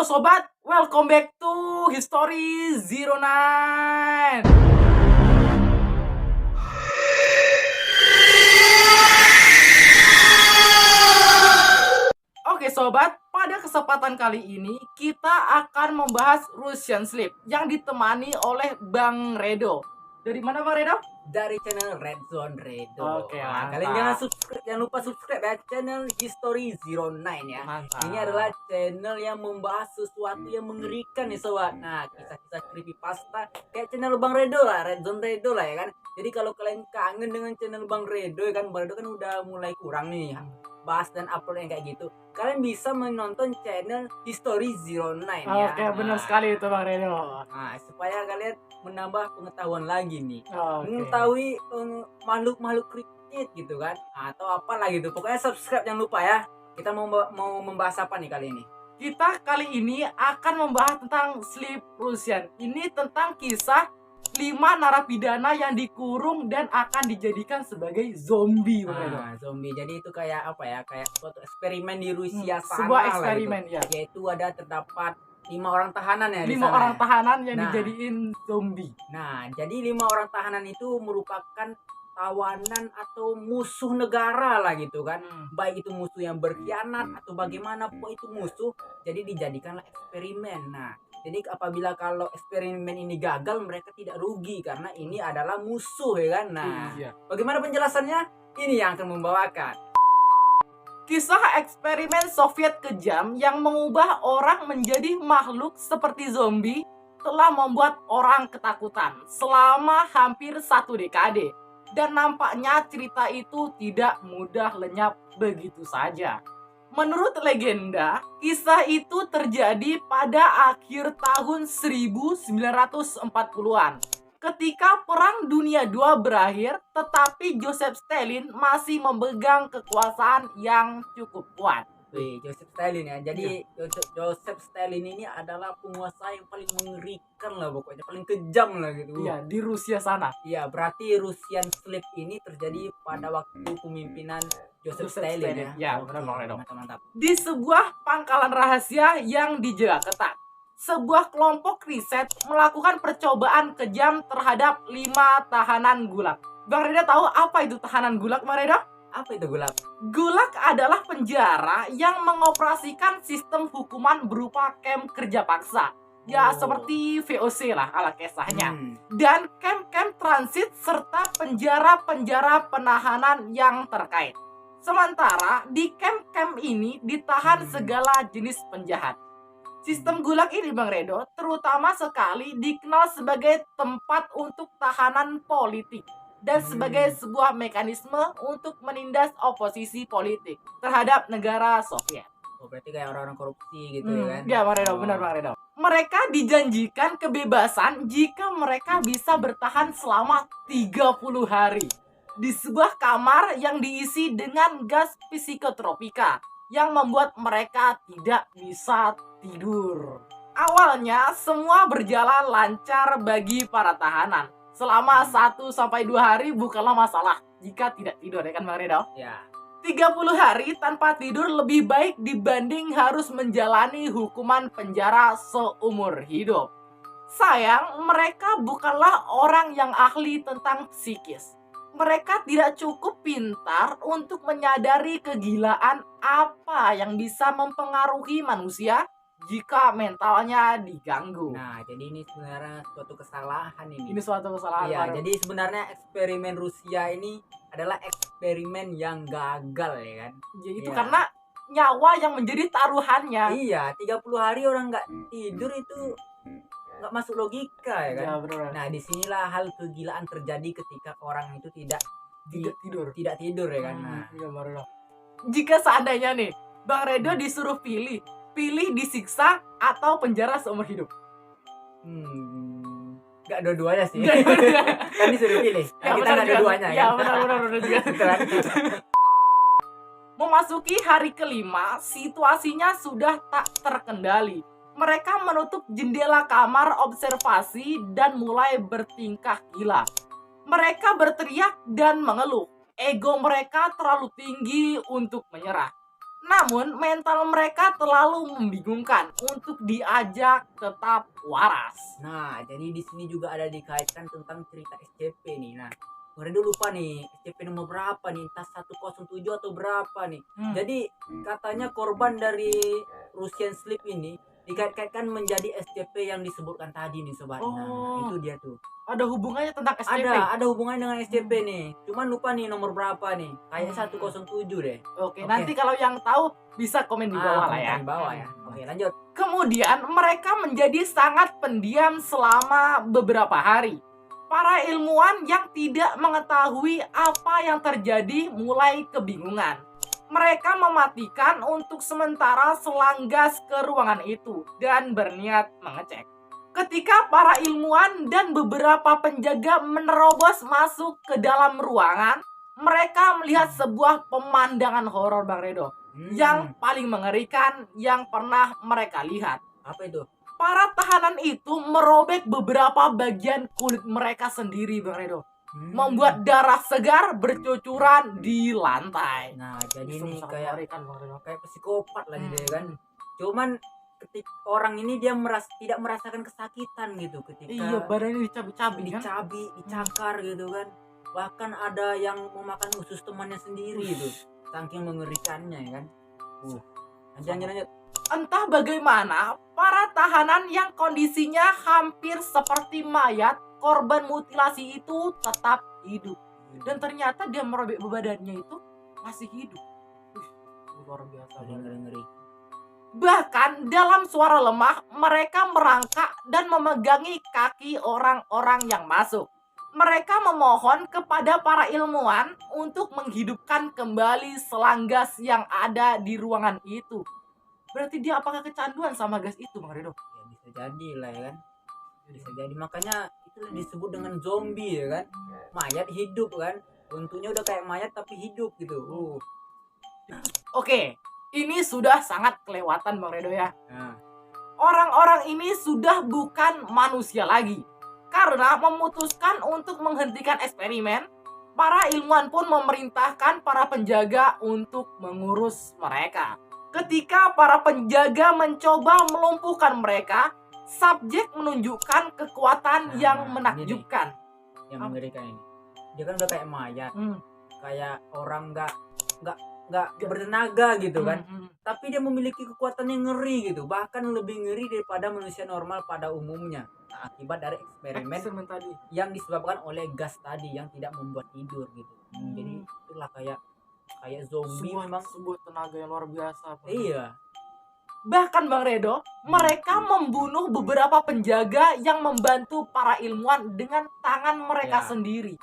Halo sobat, welcome back to History Zero Nine. Oke sobat, pada kesempatan kali ini kita akan membahas Russian Sleep yang ditemani oleh Bang Redo. Dari mana Bang Redo? Dari channel Red Zone Redo. Oke, Nah, mantap. kalian jangan lupa subscribe ya channel History Zero Nine ya. Mantap. Ini adalah channel yang membahas sesuatu yang mengerikan nih sobat. Nah, kisah-kisah creepypasta kayak channel Bang Redo lah, Red Zone Redo lah ya kan. Jadi kalau kalian kangen dengan channel Bang Redo ya kan, Bang Redo kan udah mulai kurang nih bahas dan upload yang kayak gitu. Kalian bisa menonton channel History Zero Nine ya. Oke, benar sekali itu Bang Redo. Nah, supaya kalian menambah pengetahuan lagi nih. Oke. Mengetahui makhluk-makhluk kriptid gitu kan, atau apalah gitu. Pokoknya subscribe jangan lupa ya. Kita mau membahas apa nih kali ini? Kita kali ini akan membahas tentang Sleep Russian. Ini tentang kisah 5 narapidana yang dikurung dan akan dijadikan sebagai zombie, Bang Redo. Zombie. Jadi itu kayak apa ya? Kayak suatu eksperimen di Rusia sana sebuah lah eksperimen gitu. ya. Yaitu ada terdapat 5 orang tahanan ya di 5 sana orang ya? tahanan yang Nah. dijadiin zombie. Nah, jadi 5 orang tahanan itu merupakan tawanan atau musuh negara lah gitu kan. Baik itu musuh yang berkhianat atau bagaimana pun itu musuh, jadi dijadikanlah eksperimen. Nah, jadi apabila kalau eksperimen ini gagal, mereka tidak rugi karena ini adalah musuh ya kan. Nah, Iya. bagaimana penjelasannya? Ini yang akan membawakan. Kisah eksperimen Soviet kejam yang mengubah orang menjadi makhluk seperti zombie telah membuat orang ketakutan selama hampir 1 dekade. Dan nampaknya cerita itu tidak mudah lenyap begitu saja. Menurut legenda, kisah itu terjadi pada akhir tahun 1940-an. Ketika Perang Dunia II berakhir, tetapi Joseph Stalin masih memegang kekuasaan yang cukup kuat. Wih, Joseph Stalin ya. Jadi Joseph Stalin ini adalah penguasa yang paling mengerikan lah pokoknya, paling kejam lah gitu. Iya, di Rusia sana. Iya, berarti Russian Sleep ini terjadi pada waktu kepemimpinan Joseph Stalin ya. Ya, benar Bang Redo. Mantap. Di sebuah pangkalan rahasia yang dijaga ketat, sebuah kelompok riset melakukan percobaan kejam terhadap 5 tahanan gulag. Bang Reda tahu apa itu tahanan gulag, Bang Reda? Apa itu gulag? Gulag adalah penjara yang mengoperasikan sistem hukuman berupa kamp kerja paksa. Ya, seperti VOC lah ala kisahnya. Dan kamp-kamp transit serta penjara-penjara penahanan yang terkait. Sementara di kamp-kamp ini ditahan segala jenis penjahat. Sistem gulag ini Bang Redo terutama sekali dikenal sebagai tempat untuk tahanan politik dan sebagai sebuah mekanisme untuk menindas oposisi politik terhadap negara Soviet. Oh, berarti kayak orang-orang korupsi gitu ya kan? Ya Bang Redo, benar Bang Redo. Mereka dijanjikan kebebasan jika mereka bisa bertahan selama 30 hari di sebuah kamar yang diisi dengan gas psikotropika yang membuat mereka tidak bisa tidur. Awalnya semua berjalan lancar bagi para tahanan. Selama 1-2 hari bukanlah masalah jika tidak tidur ya kan Bang Redo? Ya. 30 hari tanpa tidur lebih baik dibanding harus menjalani hukuman penjara seumur hidup. Sayang, mereka bukanlah orang yang ahli tentang psikis. Mereka tidak cukup pintar untuk menyadari kegilaan apa yang bisa mempengaruhi manusia jika mentalnya diganggu. Nah, jadi ini sebenarnya suatu kesalahan ini. Ini suatu kesalahan. Iya, jadi sebenarnya eksperimen Rusia ini adalah eksperimen yang gagal ya kan. Jadi itu Iya. karena nyawa yang menjadi taruhannya. Iya, 30 hari orang nggak tidur itu nggak masuk logika ya kan. Ya, benar. Nah, disinilah hal kegilaan terjadi ketika orang itu tidak tidur ya kan. Nah, Iya, Bang Redo. Jika seandainya nih Bang Redo disuruh pilih disiksa atau penjara seumur hidup. nggak dua-duanya sih. Nggak dua-duanya. Kan disuruh pilih. Nah, Ya, kita benar nggak juga. dua-duanya Ya, kan. benar juga. Gitu kan. Memasuki hari kelima, situasinya sudah tak terkendali. Mereka menutup jendela kamar observasi dan mulai bertingkah gila. Mereka berteriak dan mengeluh. Ego mereka terlalu tinggi untuk menyerah. Namun mental mereka terlalu membingungkan untuk diajak tetap waras. Nah, jadi di sini juga ada dikaitkan tentang cerita SCP nih. Nah, Redo lupa nih SCP nomor berapa nih, entah 107 atau berapa nih. Jadi katanya korban dari Russian Sleep ini dikait-kaitkan menjadi SCP yang disebutkan tadi nih sobat. Nah, itu dia tuh. Ada hubungannya tentang SCP? Ada hubungannya dengan SCP nih. Cuman lupa nih nomor berapa nih. Kayak 107 deh. Oke, nanti kalau yang tahu bisa komen di bawah lah ya. Di bawah ya. Oke, lanjut. Kemudian mereka menjadi sangat pendiam selama beberapa hari. Para ilmuwan yang tidak mengetahui apa yang terjadi mulai kebingungan. Mereka mematikan untuk sementara selang gas ke ruangan itu dan berniat mengecek. Ketika para ilmuwan dan beberapa penjaga menerobos masuk ke dalam ruangan, mereka melihat sebuah pemandangan horor, Bang Redo, yang paling mengerikan yang pernah mereka lihat. Apa itu? Para tahanan itu merobek beberapa bagian kulit mereka sendiri, Bang Redo. Membuat darah segar bercucuran di lantai. Nah, jadi ini kayak psikopat lah gitu kan. Cuman ketika orang ini dia tidak merasakan kesakitan gitu ketika badannya dicabik-cabik kan? Dicakar gitu kan. Bahkan ada yang memakan usus temannya sendiri itu. Saking mengerikannya ya kan. Lanjut. Entah bagaimana, para tahanan yang kondisinya hampir seperti mayat korban mutilasi itu tetap hidup. Dan ternyata dia merobek badannya itu masih hidup. Luar biasa. Ngeri. Bahkan dalam suara lemah, mereka merangkak dan memegangi kaki orang-orang yang masuk. Mereka memohon kepada para ilmuwan untuk menghidupkan kembali selang gas yang ada di ruangan itu. Berarti dia apakah kecanduan sama gas itu, Bang Redo? Ya bisa jadi lah ya kan. Bisa jadi, makanya itu disebut dengan zombie ya kan. Mayat hidup kan. Bentuknya udah kayak mayat tapi hidup gitu. Oke, ini sudah sangat kelewatan, Bang Redo ya. Orang-orang ini sudah bukan manusia lagi. Karena memutuskan untuk menghentikan eksperimen, para ilmuwan pun memerintahkan para penjaga untuk mengurus mereka. Ketika para penjaga mencoba melumpuhkan mereka, subjek menunjukkan kekuatan yang menakjubkan. Yang mengerikan ini. Dia kan udah kayak mayat. Kayak orang nggak bertenaga gitu kan. Tapi dia memiliki kekuatan yang ngeri gitu. Bahkan lebih ngeri daripada manusia normal pada umumnya. Nah, akibat dari eksperimen tadi yang disebabkan oleh gas tadi yang tidak membuat tidur gitu. Jadi itulah kayak zombie, memang sebuah tenaga yang luar biasa. Iya. Bahkan Bang Redo, mereka membunuh beberapa penjaga yang membantu para ilmuwan dengan tangan mereka sendiri.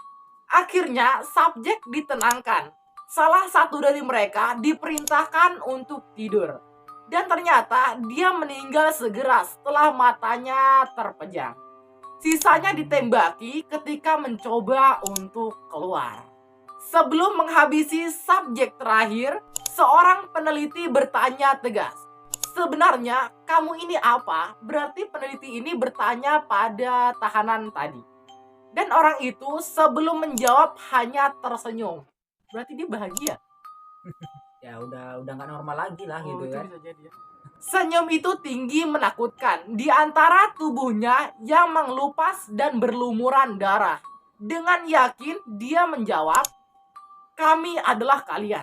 Akhirnya subjek ditenangkan. Salah satu dari mereka diperintahkan untuk tidur. Dan ternyata dia meninggal segera setelah matanya terpejam. Sisanya ditembaki ketika mencoba untuk keluar. Sebelum menghabisi subjek terakhir, seorang peneliti bertanya tegas, "Sebenarnya kamu ini apa?" Berarti peneliti ini bertanya pada tahanan tadi. Dan orang itu sebelum menjawab hanya tersenyum. Berarti dia bahagia. Ya udah nggak normal lagi lah gitu kan. Bisa jadi ya. Senyum itu tinggi menakutkan di antara tubuhnya yang mengelupas dan berlumuran darah. Dengan yakin dia menjawab, "Kami adalah kalian.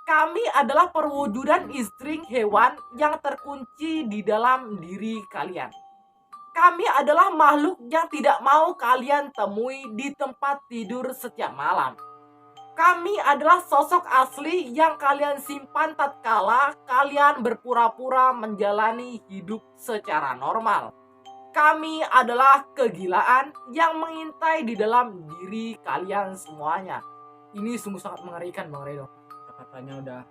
Kami adalah perwujudan insting hewan yang terkunci di dalam diri kalian. Kami adalah makhluk yang tidak mau kalian temui di tempat tidur setiap malam. Kami adalah sosok asli yang kalian simpan tatkala kalian berpura-pura menjalani hidup secara normal. Kami adalah kegilaan yang mengintai di dalam diri kalian semuanya." Ini sungguh sangat mengerikan, Bang Redo. Kata-katanya udah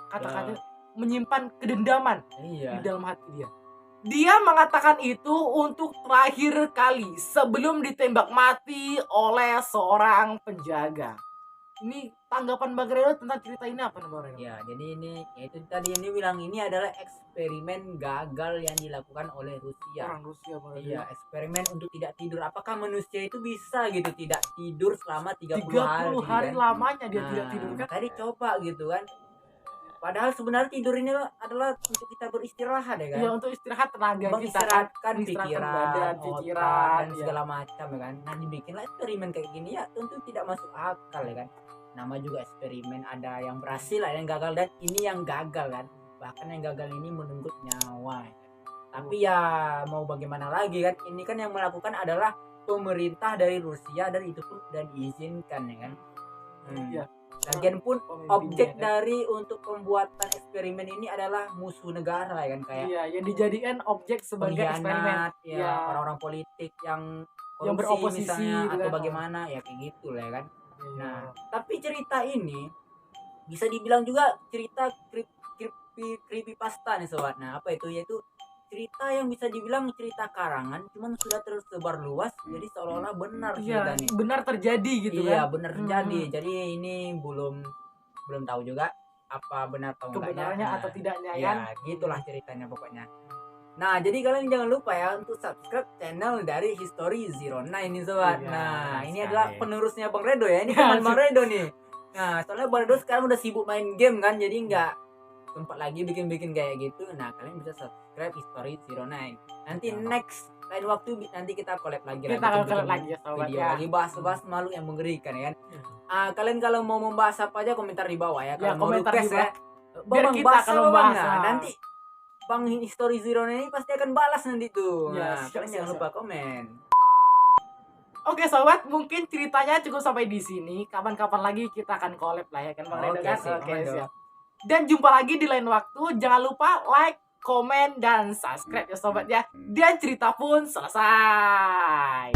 Kata-katanya menyimpan kedendaman di dalam hati dia. Dia mengatakan itu untuk terakhir kali sebelum ditembak mati oleh seorang penjaga. Ini tanggapan Bang Redo tentang cerita ini apa nih, Bang Redo? Ya, jadi ini yaitu tadi ini bilang ini adalah eksperimen gagal yang dilakukan oleh Rusia. Orang Rusia, Bang Redo. Iya, eksperimen untuk tidak tidur. Apakah manusia itu bisa gitu tidak tidur selama 30 hari? 30 hari kan? lamanya dia tidak tidur kan? Tadi coba gitu kan. Padahal sebenarnya tidur ini adalah untuk kita beristirahat ya kan. Ya untuk istirahat tenaga kita kan, Mengistirahatkan mengistirahatkan pikiran, badan, otak, pikiran, dan ya. segala macam ya kan. Nah dibikinlah eksperimen kayak gini ya tentu tidak masuk akal ya kan. Nama juga eksperimen, ada yang berhasil ada yang gagal, dan ini yang gagal kan. Bahkan yang gagal ini menunggu nyawa ya kan. Tapi ya mau bagaimana lagi kan, ini kan yang melakukan adalah pemerintah dari Rusia, dan itu pun sudah diizinkan ya kan. Ya. Lagian pun Pemimpinnya, objek kan. dari untuk pembuatan eksperimen ini adalah musuh negara ya kan, kayak Iya, yang dijadikan objek sebagai eksperimen. pengkhianat ya, Ya. orang-orang politik yang Yang korupsi beroposisi misalnya, gitu atau kan. bagaimana ya kayak gitu lah ya kan. Iya. Nah tapi cerita ini bisa dibilang juga cerita creepypasta nih sobat. Nah apa itu, yaitu cerita yang bisa dibilang cerita karangan cuman sudah tersebar luas, jadi seolah-olah benar cerita Iya, nih. benar terjadi gitu Iya kan. benar terjadi. Jadi ini belum tahu juga apa benar atau enggaknya. Kebenarannya atau tidaknya Ya kan. gitulah ceritanya pokoknya. Nah jadi kalian jangan lupa ya untuk subscribe channel dari History Zero Nine nih sobat. Iya, Nah ini sekali. adalah penerusnya Bang Redo ya. Ini Ya, teman Bang Redo nih. Nah soalnya Bang Redo sekarang udah sibuk main game kan, jadi nggak sempat lagi bikin kayak gitu. Nah kalian bisa subscribe History Zero Nine. Nanti next lain waktu nanti kita collab lagi. Kita akan collab lagi ya sobat video ya. lagi bahas makhluk yang mengerikan ya kan. Kalian kalau mau membahas apa aja komentar di bawah ya. Kalau mau komentar request di bawah. ya. Biar Bang, kita bahas akan apa, Bang? membahas. Nah, nanti Bang History Zero Nine ini pasti akan balas nanti tuh. Ya, Nah, kalian jangan lupa komen. Oke sobat, mungkin ceritanya cukup sampai di sini. Kapan-kapan lagi kita akan collab lah ya kan Bang Redo kan. Oke, siap. Dan jumpa lagi di lain waktu. Jangan lupa like, komen, dan subscribe ya sobat ya. Dan cerita pun selesai.